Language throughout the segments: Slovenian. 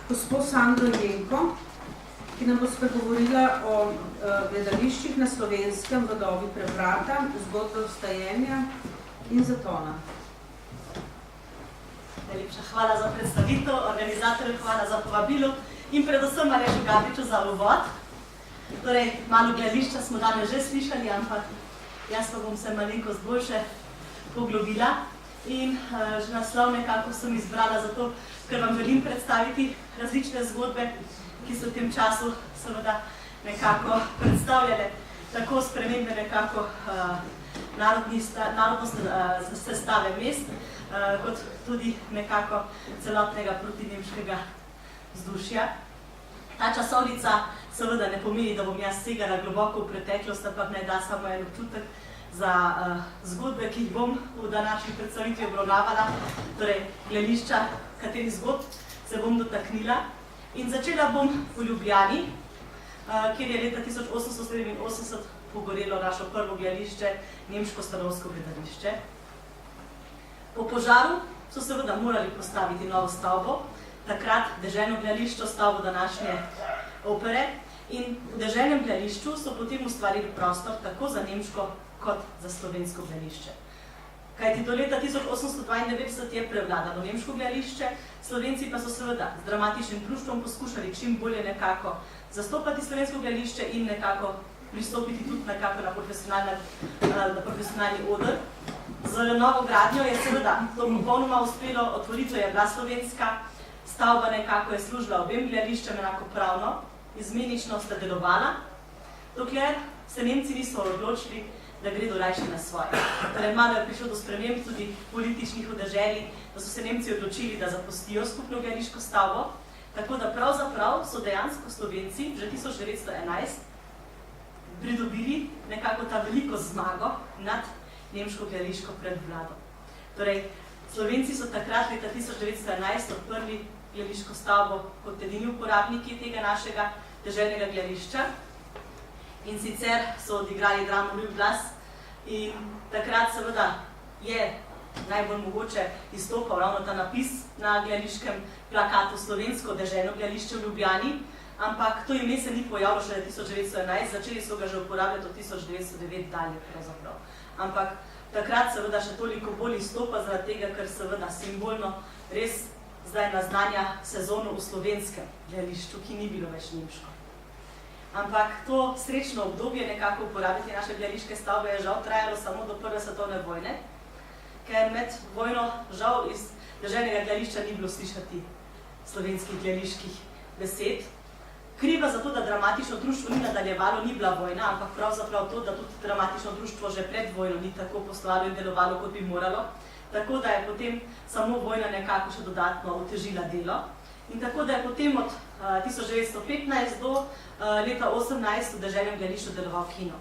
Gospod Sandro Jenko, ki nam bo spregovorila o gledališčih na Slovenskem v dobi prevrata, zgodbe vstajenja in zatona. Najlepša hvala za predstavitev, organizatorju hvala za povabilo in predvsem Alešu Gabriču za uvod. Torej, malo gledališča smo danes že slišali, ampak jaz pa bom se malenkost boljše poglobila. In že naslov nekako sem izbrala zato, ker vam želim predstaviti različne zgodbe, ki so v tem času seveda nekako predstavljale tako spremembe nekako narodnostne sestave mest, kot tudi nekako celotnega protinemškega vzdušja. Ta časovnica seveda ne pomeni, da bom jaz segala globoko v preteklost, ampak naj da samo en občutek za zgodbe, ki jih bom v današnji predstavitvi obravnavala, torej gledališča, katerih zgodb se bom dotaknila. In začela bom v Ljubljani, kjer je leta 1887 pogorelo našo prvo gledališče, nemško stanovsko gledališče. Po požaru so seveda morali postaviti novo stavbo, takrat deželno gledališče, stavbo današnje opere, in v deželnem gledališču so potem ustvarili prostor tako za nemško kot za slovensko gledališče. Kajti do leta 1892 je prevladalo nemško gledališče, Slovenci pa so seveda z dramatičnim društvom poskušali čim bolje nekako zastopati slovensko gledališče in nekako pristopiti tudi nekako na profesionalni oder. Z novo gradnjo je seveda to popolnoma uspelo, otvoritev je bila slovenska, stavba nekako je služila obem gledališčem enakopravno, izmenično sta delovala, dokler se Nemci niso odločili, da gredo rajši na svoje. Torej, malo je prišlo do sprememb tudi političnih v deželi, da so se Nemci odločili, da zapustijo skupno gledališko stavbo, tako da pravzaprav so dejansko Slovenci že 1911 pridobili nekako ta veliko zmago nad nemško gledališko predvlado. Torej, Slovenci so takrat leta 1911 odprli gledališko stavbo kot edini uporabniki tega našega deželnega gledališča. In sicer so odigrali dramo Ljub glas in takrat seveda je najbolj mogoče izstopal ravno ta napis na gledališkem plakatu Slovensko deželno gledališče v Ljubljani, ampak to ime se ni pojavilo šele 1911, začeli so ga že uporabljati od 1909 dalje pravzaprav. Ampak takrat seveda še toliko bolj izstopa zaradi tega, ker seveda simbolno res zdaj naznanja sezono v slovenskem gledališču, ki ni bilo več nemško. Ampak to srečno obdobje nekako uporabiti naše gledališke stavbe je žal trajalo samo do Prve svetovne vojne, ker med vojno žal iz deželnega gledališča ni bilo slišati slovenskih gledaliških besed. Kriva za to, da dramatično društvo ni nadaljevalo, ni bila vojna, ampak pravzaprav to, da tudi dramatično društvo že pred vojno ni tako poslovalo in delovalo, kot bi moralo. Tako da je potem samo vojna nekako še dodatno otežila delo. In tako da je potem od 1915 do leta 18 v deželnem gledališču deloval kino.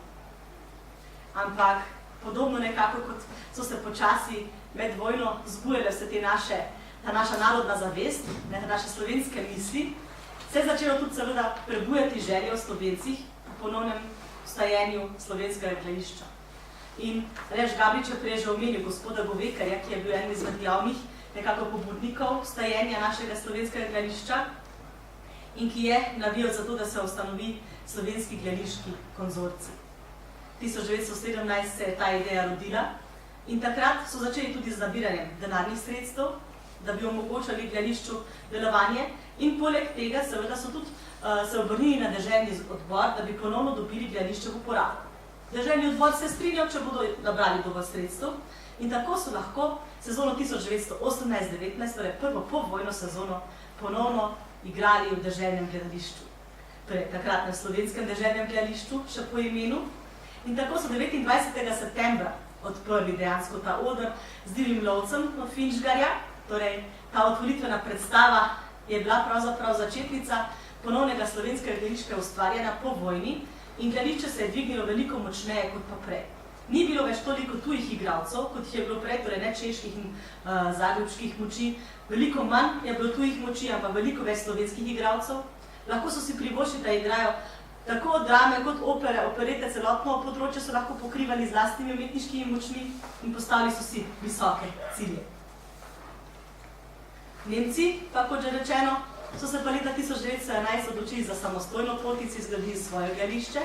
Ampak podobno nekako, kot so se počasi med vojno zbujale vse ta naša narodna zavest, naše slovenske misli, se je začelo tudi seveda prebujati želje v Slovencih v ponovnem vstajenju slovenskega gledališča. In Aleš Gabrič je prej že omenil gospoda Govekarja, ki je bil eden izmed glavnih nekako pobudnikov vstajenja našega slovenskega gledališča in ki je navijal za to, da se ustanovi slovenski gledališki konzorcij. 1917 se je ta ideja rodila in takrat so začeli tudi z nabiranjem denarnih sredstev, da bi omogočali gledališču delovanje in poleg tega seveda so tudi se obrnili na deželni odbor, da bi ponovno dobili gledališče v uporabo. Deželni odbor se je strinjal, če bodo nabrali dovolj sredstev in tako so lahko sezono 1918-19, torej prvo povojno sezono, ponovno igrali v deželnem gledališču. Torej, takrat na slovenskem deželnem gledališču, še po imenu. In tako so 29. septembra odprli dejansko ta oder z Divjim lovcem od Finžgarja. Torej, ta otvoritvena predstava je bila pravzaprav začetnica ponovnega slovenskega gledališkega ustvarjanja po vojni in gledališče se je dvignilo veliko močneje kot pa prej. Ni bilo več toliko tujih igralcev, kot je bilo prej, torej ne čeških in zagrebških moči. Veliko manj je bilo tujih moči, ampak veliko več slovenskih igralcev. Lahko so si privoščili, da igrajo tako drame kot opere, operete, celotno področje so lahko pokrivali z lastnimi umetniškimi močmi in postavili so si visoke cilje. Nemci, pa kot že rečeno, so se pa leta 1911 odločili za samostojno pot in si zgradili svoje gledališče.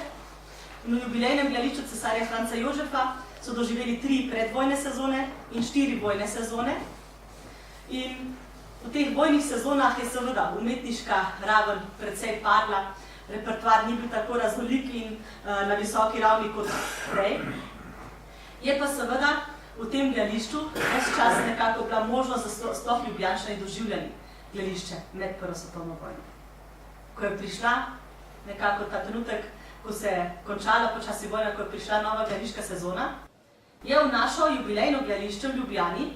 Na jubilejnem gledališču cesarja Franca Jožefa so doživeli 3 predvojne sezone in 4 vojne sezone. In v teh vojnih sezonah je seveda umetniška raven precej padla, repertoar ni bil tako raznolik in na visoki ravni kot prej. Je pa seveda v tem gledališču ves čas nekako bila možnost, da sploh Ljubljančani doživljali gledališče med Prvo svetovno vojno. Ko je prišla nekako ta trenutek, ko se je končala počasi vojna, ko je prišla nova gledališka sezona, je v našo jubilejno gledališče v Ljubljani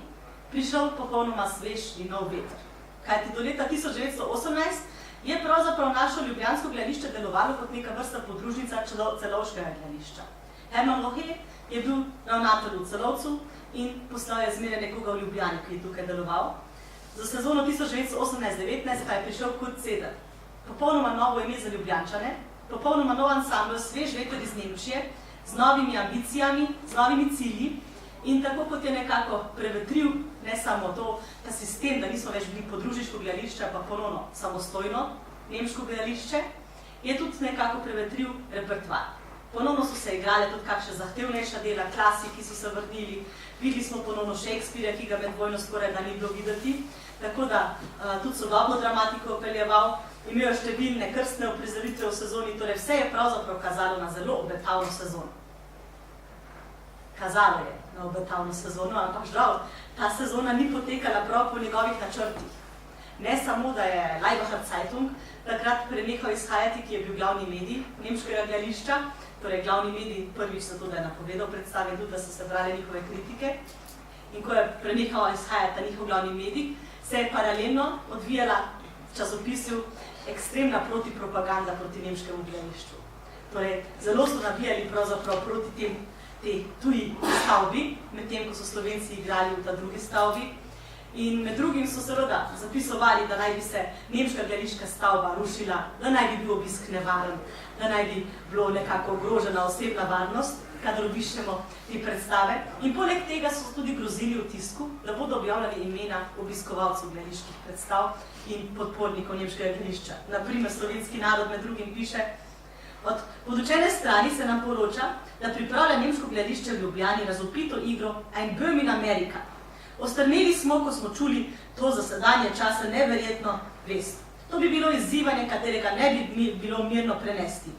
prišel popolnoma svež in nov veter. Kajti do leta 1918 je pravzaprav našo ljubljansko gledališče delovalo kot neka vrsta podružnica celovškega gledališča. Herman Lohe je bil ravnatelj v Celovcu in poslal je zmeraj nekoga v Ljubljani, ki je tukaj deloval. Za sezono 1918-19 pa je prišel Kurt Seder. Popolnoma novo ime za Ljubljančane, popolnoma nov ansambl, svež veter iz Nemčije, z novimi ambicijami, z novimi cilji in tako kot je nekako prevetril ne samo ta sistem, da nismo več bili podružniško gledališče, pa ponovno samostojno nemško gledališče, je tudi nekako prevetril repertoar. Ponovno so se igrale tudi kakšne zahtevnejša dela, klasiki so se vrnili, videli smo ponovno Shakespearea, ki ga med vojno skoraj da ni bilo videti, tako da tudi sodobno dramatiko upeljeval, imel številne krstne uprizoritve v sezoni, torej vse je pravzaprav kazalo na zelo obetavno sezono. Kazalo je na obetavno sezono, ampak žal, ta sezona ni potekala prav po njegovih načrtih. Ne samo, da je Laibacher Zeitung takrat prenehal izhajati, ki je bil glavni medij nemškega gledališča, torej glavni medij prvič zato, da je napovedal predstave in tudi, da so se brali njihove kritike. In ko je prenehal izhajati njihov glavni medij, se je paralelno odvijala v časopisju ekstremna protipropaganda proti nemškemu gledališču. Torej, zelo so nabijali pravzaprav proti tej tuji stavbi, medtem ko so Slovenci igrali v ta drugi stavbi. In med drugim so seveda zapisovali, da naj bi se nemška gledališka stavba rušila, da naj bi bil obisk nevaren, da naj bi bilo nekako ogrožena osebna varnost, kadar obiščemo te predstave. In poleg tega so tudi grozili v tisku, da bodo objavljali imena obiskovalcev gledaliških predstav in podpornikov nemškega gledališča. Naprimer, Slovenski narod med drugim piše: od podučene strani se nam poroča, da pripravlja nemško gledališče v Ljubljani razvpito igro Ein Böhm in Amerika. Ostrmeli smo, ko smo čuli to za sedanje čase neverjetno vest. To bi bilo izzivanje, katerega ne bi bilo mirno prenesti.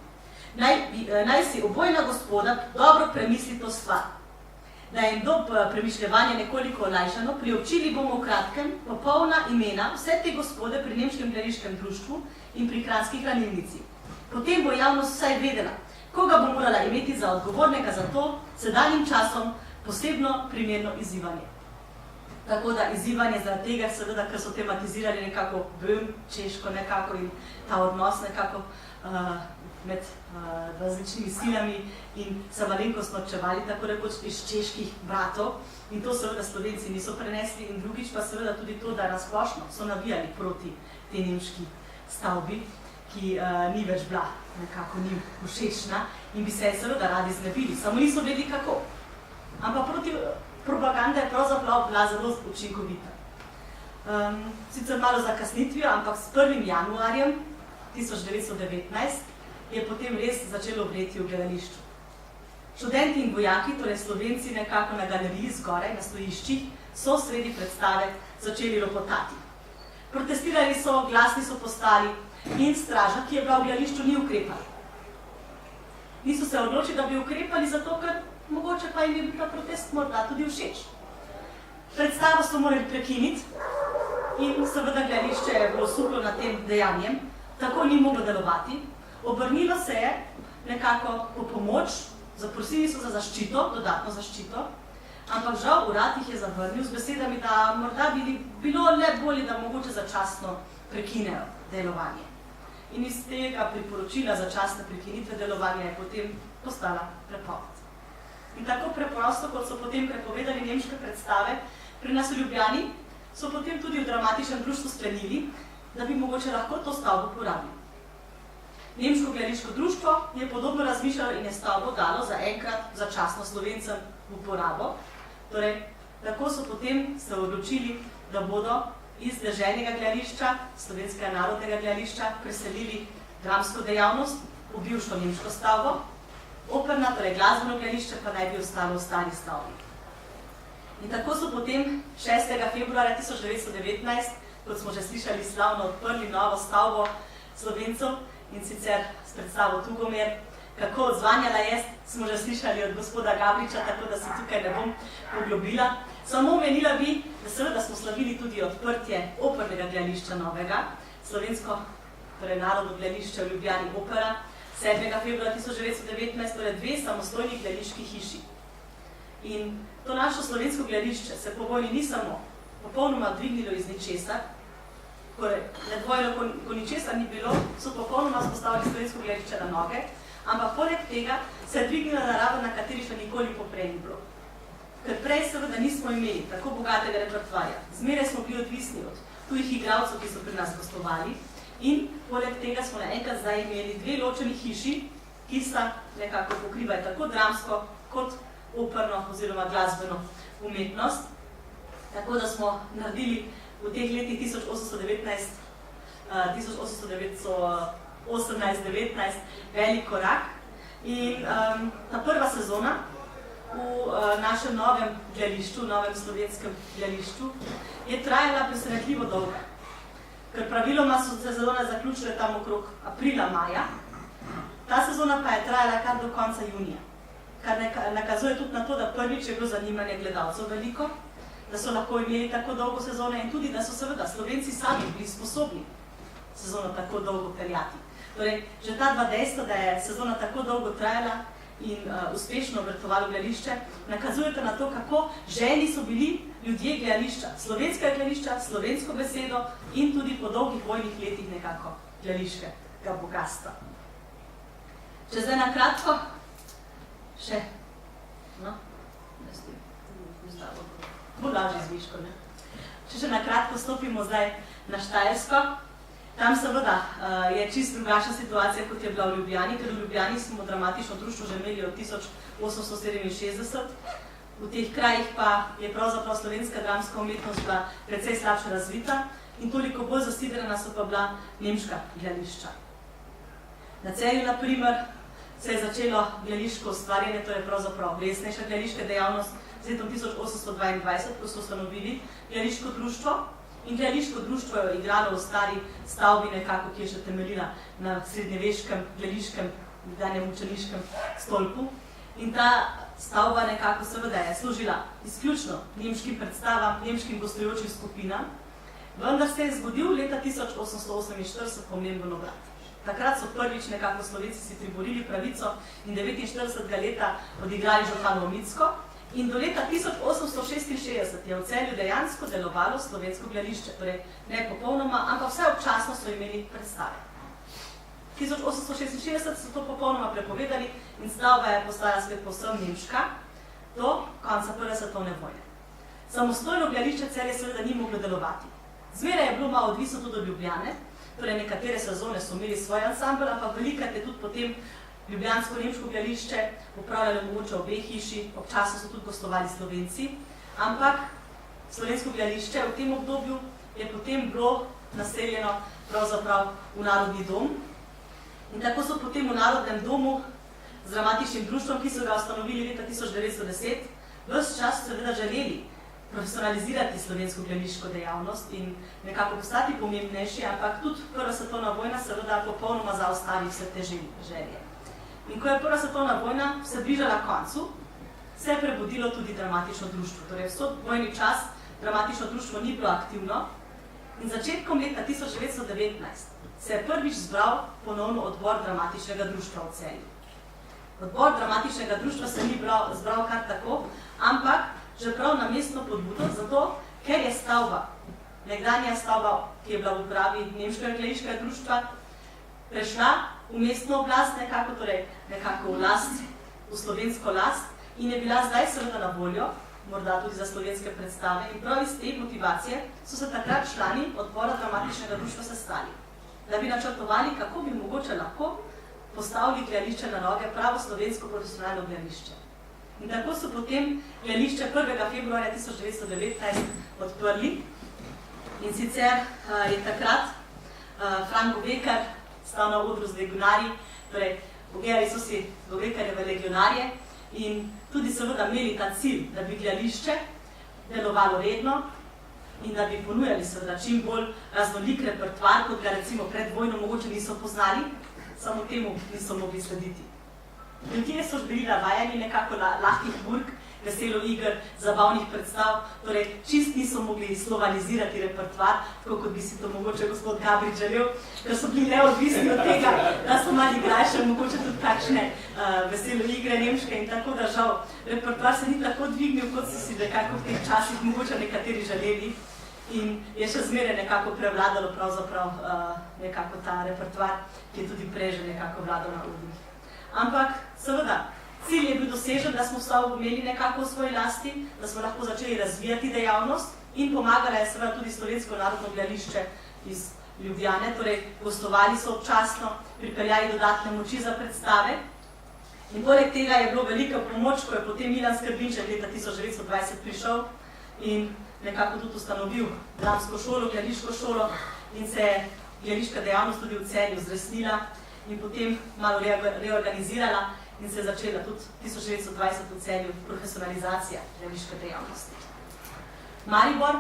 Naj si obojna gospoda dobro premisli to stvar. Da jim do premišljevanja nekoliko olajšano, priobčili bomo v kratkem popolna imena vse te gospode pri Nemškem gledališkem društvu in pri Kranjski hranilnici. Potem bo javnost vsaj vedela, koga bo morala imeti za odgovornega za to sedanjim časom posebno primerno izzivanje. Tako da izzivanje zaradi tega, seveda, ker so tematizirali nekako Böhm, češko nekako in ta odnos nekako med različnimi silami in se malenkost norčevali, tako rekoč iz čeških bratov. In to seveda Slovenci niso prenesli in drugič pa seveda tudi to, da razplošno so navijali proti tej nemški stavbi, ki ni več bila nekako njim všečna in bi se seveda radi znebili, samo niso vedeli kako. Ampak propaganda je pravzaprav bila zelo učinkovita. Sicer malo zakasnitvijo, ampak s 1. januarjem 1919 je potem res začelo vreti v gledališču. Študenti in vojaki, torej Slovenci nekako na galeriji zgoraj, na stojiščih, so sredi predstave začeli ropotati. Protestirali so, glasni so postali in straža, ki je bila v gledališču, ni ukrepala. Niso se odločili, da bi ukrepali zato, ker mogoče pa jim je bil ta protest morda tudi všeč. Predstavo so morali prekiniti in seveda gledališče je bilo suplo nad tem dejanjem, tako ni moglo delovati. Obrnilo se je nekako po pomoč, zaprosili so za zaščito, dodatno zaščito, ampak žal urad jih je zavrnil z besedami, da morda bi bilo le bolje, da mogoče začasno prekinejo delovanje. In iz tega priporočila začasne prekinitve delovanja je potem postala prepoved. In tako preprosto, kot so potem prepovedali nemške predstave pri nas v Ljubljani, so potem tudi v dramatičnem društvu sklenili, da bi mogoče lahko to stavbo uporabili. Nemško gledališko društvo je podobno razmišljalo in je stavbo dalo zaenkrat začasno Slovencem v uporabo. Torej, tako so potem se odločili, da bodo iz deželnega gledališča, Slovenskega narodnega gledališča, preselili dramsko dejavnost v bivšo nemško stavbo, operna, torej glasbeno gledališče, pa naj bi ostalo v stari stavbi. In tako so potem 6. februarja 1919, kot smo že slišali, slavno odprli novo stavbo Slovencev, in sicer s predstavo Tugomer. Kako odzvanjala je, smo že slišali od gospoda Gabriča, tako da se tukaj ne bom poglobila. Samo omenila bi, da seveda smo slavili tudi odprtje opernega gledališča novega, Slovensko, torej Narodno gledališče v Ljubljani Opera, 7. februarja 1919, torej 2 samostojni gledališki hiši. In to naše slovensko gledališče se po vojni ni samo popolnoma dvignilo iz ničesar, nedvojno, ko ničesar ni bilo, so popolnoma spostavili slovensko gledališče na noge, ampak poleg tega se je dvignila na raven, na kateri še nikoli poprej ni bilo. Ker prej seveda nismo imeli tako bogatega repertoarja. Zmeraj smo bili odvisni od tujih igralcev, ki so pri nas gostovali, in poleg tega smo naenkrat zdaj imeli 2 ločeni hiši, ki sta nekako pokrivali tako dramsko kot operno oziroma glasbeno umetnost. Tako da smo naredili v teh letih 1818-19 velik korak. In ta prva sezona v našem novem gledališču, novem slovenskem gledališču, je trajala presenetljivo dolgo. Ker praviloma so se sezone zaključile tam okrog aprila, maja. Ta sezona pa je trajala kar do konca junija, kar nakazuje tudi na to, da prvič je bilo zanimanje gledalcev veliko, da so lahko imeli tako dolgo sezono in tudi, da so seveda Slovenci sami bili sposobni sezono tako dolgo peljati. Torej, že ta dva dejstva, da je sezona tako dolgo trajala in uspešno obratovalo gledališče, nakazujete na to, kako željni so bili ljudje gledališča, slovenskega gledališča, slovensko besedo in tudi po dolgih vojnih letih nekako gledališkega bogatstva. Če zdaj na kratko, še, no, bo lažje z Miško, ne? Če na kratko stopimo zdaj na Štajersko, tam seveda je čisto drugačna situacija, kot je bila v Ljubljani, ker v Ljubljani smo dramatično društvo že imeli od 1867. V teh krajih pa je pravzaprav slovenska dramska umetnost bila precej slabše razvita in toliko bolj zasidrana so pa bila nemška gledališča. Na Celju, na primer, se je začelo gledališko ustvarjanje, to je pravzaprav resnejša gledališka dejavnost z letom 1822, ko so ustanovili gledališko društvo. In gledališko društvo je igralo v stari stavbi nekako, ki je še temeljila na srednjeveškem gledališkem, danem učeniškem stolpu. In ta stavba nekako seveda je služila izključno nemškim predstavam, nemškim gostujočim skupinam, vendar se je zgodil leta 1848 pomemben obrat. Takrat so prvič nekako Slovenci si priborili pravico in 49. leta odigrali Županovo Mitsko. In do leta 1866 je v Celju dejansko delovalo slovensko gledališče, torej ne popolnoma, ampak vsaj občasno so imeli predstave. 1866 so to popolnoma prepovedali in stavba je postala spet povsem nemška do konca Prve svetovne vojne. Samostojno gledališče Celje seveda ni moglo delovati. Zmeraj je bilo malo odvisno tudi od Ljubljane, torej nekatere sezone so imeli svoj ansambl, ampak velikrat je tudi potem ljubljansko-nemško gledališče upravljalo mogoče obe hiši, občasno so tudi gostovali Slovenci, ampak slovensko gledališče v tem obdobju je potem bilo naseljeno pravzaprav v Narodni dom. In tako so potem v Narodnem domu z dramatičnim društvom, ki so ga ustanovili leta 1910, ves čas seveda želeli profesionalizirati slovensko gledališko dejavnost in nekako postati pomembnejši, ampak tudi Prva svetovna vojna seveda popolnoma zaostali vse te želje. In ko je Prva svetovna vojna se bližala koncu, se je prebudilo tudi dramatično društvo. Torej, vso vojni čas dramatično društvo ni bilo aktivno in začetkom leta 1919 se je prvič zbral ponovno odbor dramatičnega društva v Celju. Odbor dramatičnega društva se ni zbral kar tako, ampak že prav na mestno podbudo, zato ker je stavba, nekdanja stavba, ki je bila v upravi nemškega gledališkega društva, prešla v mestno oblast nekako, torej nekako v last, v slovensko last in je bila zdaj seveda na voljo, morda tudi za slovenske predstave in prav iz te motivacije so se takrat člani odbora dramatičnega društva sestali, da bi načrtovali, kako bi mogoče lahko postavili gledališče na noge, pravo slovensko profesionalno gledališče. In tako so potem gledališče 1. februarja 1919 odprli In sicer je takrat Frank Govekar stal na odru z legionarji, torej ogledali so si Govekarjeve legionarje in tudi seveda imeli ta cilj, da bi gledališče delovalo redno in da bi ponujali seveda čim bolj raznolik repertoar, kot ga recimo pred vojno mogoče niso poznali, samo temu niso mogli slediti. Ljudje so bili navajeni nekako lahkih burk, veselo iger, zabavnih predstav, torej čist niso mogli slovanizirati repertoar, tako kot bi si to mogoče gospod Gabrič želel, ker so bili neodvisni od tega, da so mali igrali mogoče tudi kakšne veselo igre nemške in tako da žal repertoar se ni tako dvignil, kot so si nekako v teh časih mogoče nekateri želeli in je še zmeraj nekako prevladalo pravzaprav nekako ta repertoar, ki je tudi prej že nekako vladal na odrih. Ampak seveda, cilj je bil dosežen, da smo stavbo imeli nekako v svoji lasti, da smo lahko začeli razvijati dejavnost in pomagala je seveda tudi Slovensko narodno gledališče iz Ljubljane, torej gostovali so občasno, pripeljali dodatne moči za predstave. In poleg tega je bilo velika pomoč, ko je potem Milan Skrbinček leta 1920 prišel in nekako tudi ustanovil dramsko šolo, gledališko šolo in se je gledališka dejavnost tudi v Celju zresnila in potem malo reorganizirala in se je začela tudi 1920 v Celju profesionalizacija gledališke dejavnosti. Maribor,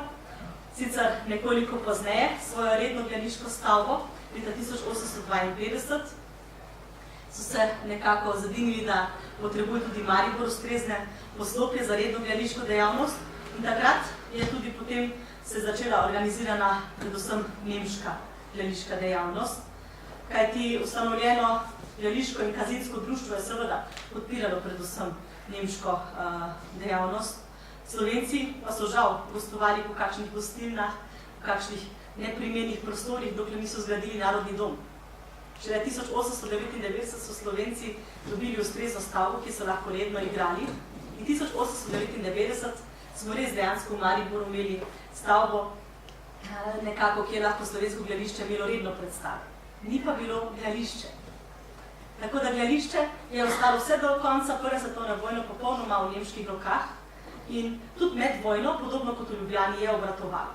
sicer nekoliko pozneje, svojo redno gledališko stavbo, leta 1852, so se nekako zadinili, da potrebuje tudi Maribor ustrezne poslopje za redno gledališko dejavnost in takrat je tudi potem se začela organizirana predvsem nemška gledališka dejavnost, kajti ustanovljeno gledališko in kazinsko društvo je seveda podpiralo predvsem nemško dejavnost. Slovenci pa so žal gostovali po kakšnih gostilnah, po kakšnih neprimernih prostorih, dokler niso zgradili Narodni dom. Šele 1899 so Slovenci dobili ustrezno stavbo, ki so lahko redno igrali in 1899 smo res dejansko v Mariboru imeli stavbo nekako, kjer lahko slovensko gledališče imelo redno predstave. Ni pa bilo gledališče. Tako da gledališče je ostalo vse do konca prve svetovne vojne popolnoma v nemških rokah in tudi med vojno, podobno kot v Ljubljani, je obratovalo.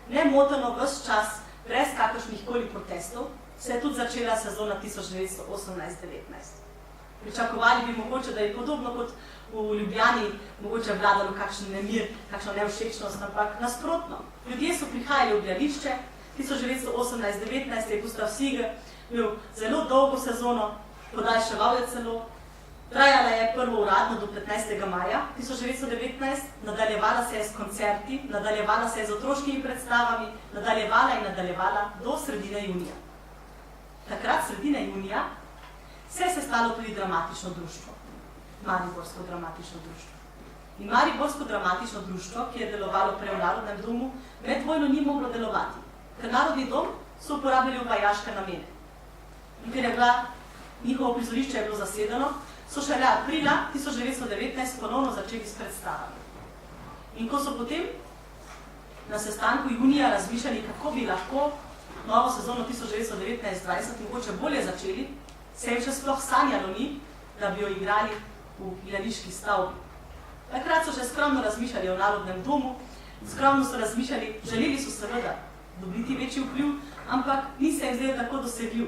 Nemoteno ves čas, brez kakršnihkoli protestov, se je tudi začela sezona 1918-19. Pričakovali bi mogoče, da je podobno kot v Ljubljani mogoče vladalo kakšen nemir, kakšna nevšečnost, ampak nasprotno. Ljudje so prihajali v gledališče, 1918-19 je Gustav Siger imel zelo dolgo sezono, podaljševal je celo, trajala je prvo uradno do 15. maja 1919, nadaljevala se je s koncerti, nadaljevala se je z otroškimi predstavami, nadaljevala do sredine junija. Takrat, sredine junija, se je sestalo tudi dramatično društvo, Mariborsko dramatično društvo. In Mariborsko dramatično društvo, ki je delovalo prej v Narodnem domu, med vojno ni moglo delovati, ker Narodni dom so uporabljali v vajaške namene. In ker je bila, njihovo prizorišče je bilo zasedeno, so šele aprila 1919 ponovno začeli s predstavami. In ko so potem na sestanku junija razmišljali, kako bi lahko novo sezono 1919-20 mogoče bolje začeli, se jim še sploh sanjalo ni, da bi jo igrali v gledališki stavbi. Takrat so še skromno razmišljali o Narodnem domu, skromno so razmišljali, želeli so seveda dobiti večji vpliv, ampak ni se jim zdaj tako dosegljiv.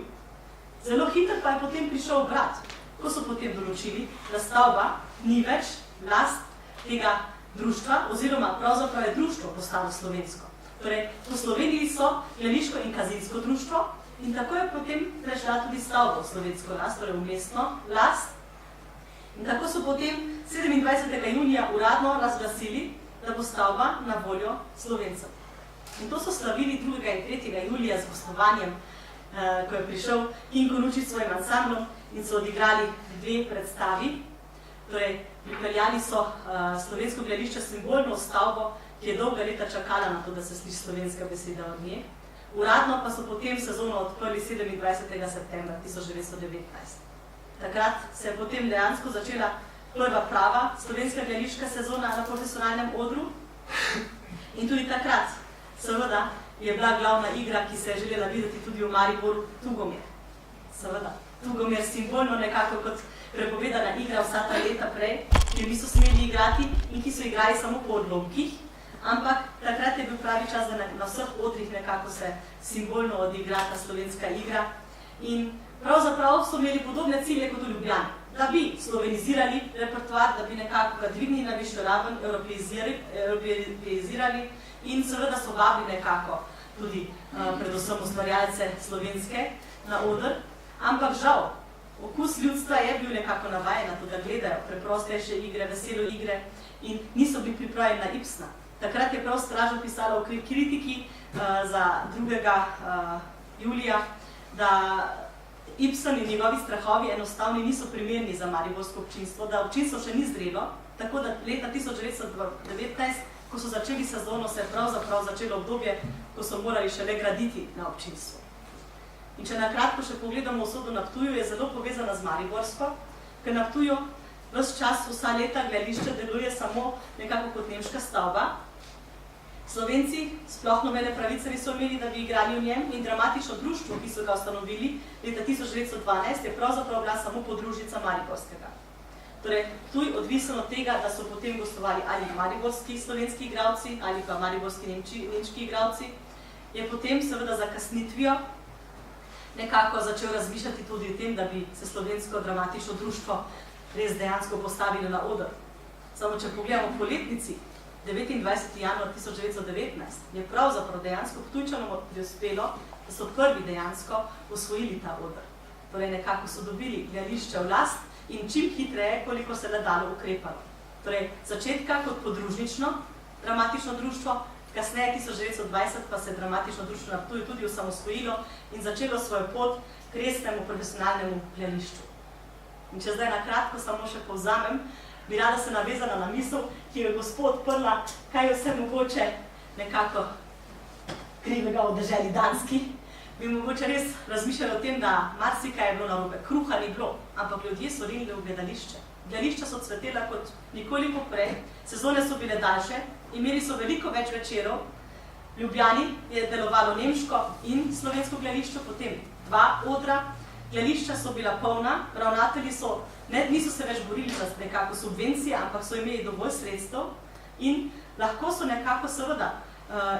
Zelo hitro pa je potem prišel obrat, ko so potem določili, da stavba ni več last tega društva, oziroma pravzaprav je društvo postalo slovensko. Torej, poslovenili so gledališko in kazinsko društvo in tako je potem prešla tudi stavba v slovensko last, torej v mestno last. In tako so potem 27. junija uradno razglasili, da bo stavba na voljo Slovencev. In to so slavili 2. in 3. julija z gostovanjem, ko je prišel King Konučič s svojim ansamblom in so odigrali 2 predstavi. Torej, pripeljali so slovensko gledališče simbolno stavbo, ki je dolga leta čakala na to, da se sliši slovenska beseda od nje. Uradno pa so potem sezono odprli 27. septembra 1919. Takrat se je potem dejansko začela prva prava slovenska gledališka sezona na profesionalnem odru in tudi takrat, seveda, je bila glavna igra, ki se je želela videti tudi v Mariboru, Tugomir. Seveda, Tugomir simbolno nekako kot prepovedana igra vsa ta leta prej, ki jo niso smeli igrati in ki so igrali samo po odlomkih, ampak takrat je bil pravi čas, da na vseh odrih nekako se simbolno odigra ta slovenska igra. In pravzaprav so imeli podobne cilje kot v Ljubljani, da bi slovenizirali repertoar, da bi nekako ga dvignili na višjo raven, europeizirali in seveda so vabili nekako tudi predvsem ustvarjalce slovenske na oder, ampak žal, okus ljudstva je bil nekako navajen na to, da gledajo preprostejše igre, veselo igre in niso bili pripravljeni na Ibsena. Takrat je prav Straža pisala v kritiki za 2. julija, da Ibsen in njegovi strahovi enostavni niso primerni za mariborsko občinstvo, da občinstvo še ni zrelo, tako da leta 1919, ko so začeli sezono, se je pravzaprav začelo obdobje, ko so morali šele graditi na občinstvo. In če nakratko še pogledamo usodo na Ptuju, je zelo povezana z mariborsko, ker na Ptuju ves čas, vsa leta gledališče deluje samo nekako kot nemška stavba. Slovenci, sploh nobene pravice niso imeli, da bi igrali v njem in dramatično društvo, ki so ga ustanovili leta 1912, je pravzaprav bila samo podružnica mariborskega. Torej, Ptuj, odvisno od tega, da so potem gostovali ali mariborski slovenski igralci ali pa mariborski nemški igralci, je potem seveda za kasnitvijo nekako začel razmišljati tudi o tem, da bi se slovensko dramatično društvo res dejansko postavilo na oder. Samo če pogledamo po letnici, 29. januar 1919, je pravzaprav dejansko Ptujčanom uspelo, da so prvi dejansko osvojili ta oder. Torej nekako so dobili gledališče v last in čim hitreje, koliko se le dalo ukrepalo. Torej začetka kot podružnično dramatično društvo, kasneje 1920 pa se dramatično društvo na Ptuju tudi osamosvojilo in začelo svojo pot k resnemu profesionalnemu gledališču. In če zdaj na kratko samo še povzamem, bi rada se navezala na misel, ki je gospod odprla, kaj je vse mogoče nekako krivega v deželi Danski. Bi mogoče res razmišljali o tem, da marsikaj je bilo narobe. Kruha ni bilo, ampak ljudje so rinili v gledališče. Gledališča so cvetela kot nikoli poprej, sezone so bile daljše, imeli so veliko več večerov. V Ljubljani je delovalo nemško in slovensko gledališče, potem 2 odra. Gledališča so bila polna, ravnatelji niso se več borili za nekako subvencije, ampak so imeli dovolj sredstev in lahko so nekako seveda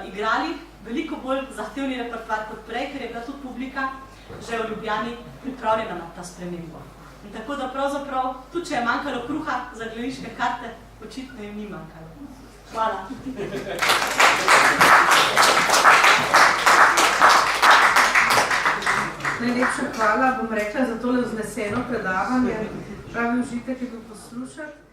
igrali veliko bolj zahtevni repertoar kot prej, ker je bila tudi publika že v Ljubljani pripravljena na ta spremembo. In tako da pravzaprav, tudi če je manjkalo kruha za gledališke karte, očitno jim ni manjkalo. Hvala. Najlepša hvala, bom rekla, za tole vzneseno predavanje. Pravi užitek je bil poslušati.